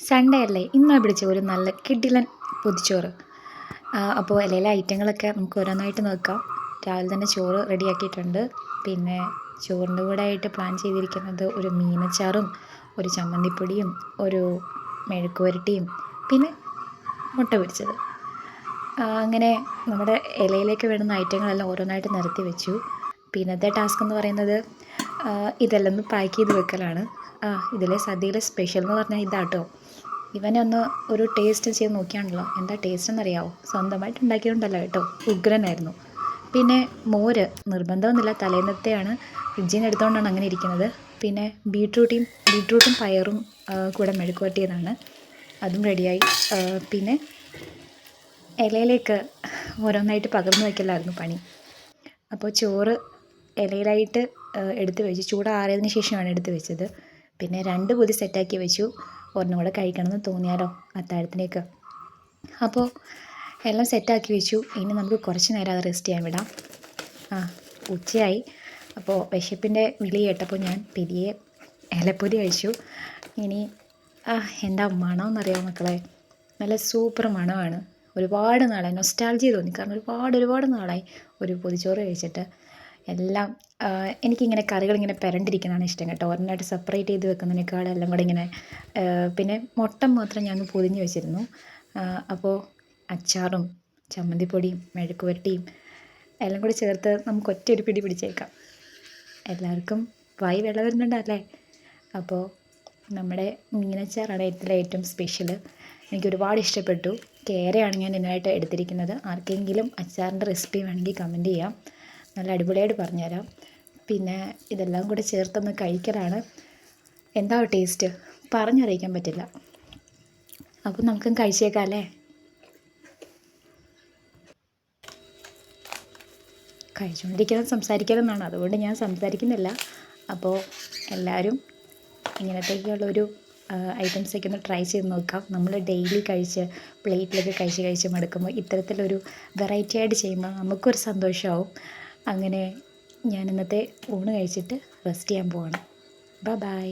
Sunday അല്ലേ, ഇന്നാണ് പിടിച്ച ഒരു നല്ല കിടിലൻ പൊതിച്ചോറ്. അപ്പോൾ ഇലയിലെ ഐറ്റങ്ങളൊക്കെ നമുക്ക് ഓരോന്നായിട്ട് നോക്കാം. രാവിലെ തന്നെ ചോറ് റെഡിയാക്കിയിട്ടുണ്ട്. പിന്നെ ചോറിൻ്റെ കൂടെ ആയിട്ട് പ്ലാൻ ചെയ്തിരിക്കുന്നത് ഒരു മീനച്ചാറും ഒരു ചമ്മന്തിപ്പൊടിയും ഒരു മെഴുക്ക് പുരട്ടിയും പിന്നെ മുട്ട പൊരിച്ചത്. അങ്ങനെ നമ്മുടെ ഇലയിലേക്ക് വേണ്ടുന്ന ഐറ്റങ്ങളെല്ലാം ഓരോന്നായിട്ട് നിരത്തി വെച്ചു. പിന്നത്തെ ടാസ്ക് എന്ന് പറയുന്നത് ഇതെല്ലാം ഒന്ന് പാക്ക് ചെയ്ത് വെക്കലാണ്. ഇതിലെ സദ്യയിലെ സ്പെഷ്യൽ എന്ന് പറഞ്ഞാൽ ഇതാട്ടോ. ഇവനൊന്ന് ഒരു ടേസ്റ്റ് ചെയ്ത് നോക്കിയാണല്ലോ, എന്താ ടേസ്റ്റ് എന്നറിയാമോ? സ്വന്തമായിട്ട് ഉണ്ടാക്കിയതുകൊണ്ടല്ല കേട്ടോ, ഉഗ്രനായിരുന്നു. പിന്നെ മോര് നിർബന്ധമൊന്നുമില്ല, തലേന്നത്തെയാണ്, ഫ്രിഡ്ജിൽ നിന്ന് എടുത്തുകൊണ്ടാണ് അങ്ങനെ ഇരിക്കുന്നത്. പിന്നെ ബീട്രൂട്ടും പയറും കൂടെ മെഴുക്ക് പുരട്ടിയതാണ്, അതും റെഡിയായി. പിന്നെ ഇലയിലേക്ക് ഓരോന്നായിട്ട് പകർന്നു വയ്ക്കലായിരുന്നു പണി. അപ്പോൾ ചോറ് ഇലയിലായിട്ട് എടുത്ത് വെച്ചു, ചൂടാറിയതിന് ശേഷമാണ് എടുത്ത് വെച്ചത്. പിന്നെ 2 പൊതി സെറ്റാക്കി വെച്ചു, ഒരെണ്ണം കൂടെ കഴിക്കണമെന്ന് തോന്നിയാലോ അത്താഴത്തിലേക്ക്. അപ്പോൾ എല്ലാം സെറ്റാക്കി വെച്ചു. ഇനി നമുക്ക് കുറച്ച് നേരം അത് റെസ്റ്റ് ചെയ്യാൻ വിടാം. ഉച്ചയായി. അപ്പോൾ വിശപ്പിൻ്റെ വിളി കേട്ടപ്പോൾ ഞാൻ പെരിയെ ഇലപ്പൊതി കഴിച്ചു. ഇനി എന്താ മണമെന്നറിയാമോ മക്കളെ, നല്ല സൂപ്പർ മണമാണ്. ഒരുപാട് നാളായി, നൊസ്റ്റാൾജിയ തോന്നി. കാരണം ഒരുപാട് നാളായി ഒരു പൊതിച്ചോറ് കഴിച്ചിട്ട്. എല്ലാം എനിക്കിങ്ങനെ കറികളിങ്ങനെ പുരണ്ടിരിക്കുന്നതാണ് ഇഷ്ടം കേട്ടോ. ഒരെണ്ണമായിട്ട് സെപ്പറേറ്റ് ചെയ്ത് വെക്കുന്നതിനേക്കാൾ എല്ലാം കൂടെ ഇങ്ങനെ. പിന്നെ മുട്ട മാത്രം ഞാൻ പൊതിഞ്ഞ് വെച്ചിരുന്നു. അപ്പോൾ അച്ചാറും ചമ്മന്തിപ്പൊടിയും മെഴുക്ക് പുരട്ടിയും എല്ലാം കൂടി ചേർത്ത് നമുക്ക് ഒറ്റയൊരു പിടി പിടിച്ചേക്കാം. എല്ലാവർക്കും വായി വെള്ളം വരുന്നുണ്ടല്ലേ. അപ്പോൾ നമ്മുടെ മീനച്ചാറാണ് ഇതിലെ ഏറ്റവും സ്പെഷ്യൽ. എനിക്ക് ഒരുപാട് ഇഷ്ടപ്പെട്ടു. കേരയാണ് ഞാൻ ഇതിനായിട്ട് എടുത്തിരിക്കുന്നത്. ആർക്കെങ്കിലും അച്ചാറിൻ്റെ റെസിപ്പി വേണമെങ്കിൽ കമൻറ്റ് ചെയ്യാം, നല്ല അടിപൊളിയായിട്ട് പറഞ്ഞുതരാം. പിന്നെ ഇതെല്ലാം കൂടെ ചേർത്തൊന്ന് കഴിക്കലാണ്. എന്താ ടേസ്റ്റ് പറഞ്ഞറിയിക്കാൻ പറ്റില്ല. അപ്പം നമുക്കും കഴിച്ചേക്കാം അല്ലേ. കഴിച്ചുകൊണ്ടിരിക്കുന്നത് സംസാരിക്കാമെന്നാണ്, അതുകൊണ്ട് ഞാൻ സംസാരിക്കുന്നില്ല. അപ്പോൾ എല്ലാവരും ഇങ്ങനത്തേക്കുള്ളൊരു ഐറ്റംസൊക്കെ ഒന്ന് ട്രൈ ചെയ്ത് നോക്കാം. നമ്മൾ ഡെയിലി കഴിച്ച് പ്ലേറ്റിലൊക്കെ കഴിച്ച് മടുക്കുമ്പോൾ ഇത്തരത്തിലൊരു വെറൈറ്റി ആയിട്ട് ചെയ്യുമ്പോൾ നമുക്കൊരു സന്തോഷമാവും. അങ്ങനെ ഞാൻ ഇന്നത്തെ ഊണ് കഴിച്ചിട്ട് റെസ്റ്റ് ചെയ്യാൻ പോവാണ്. ബൈ.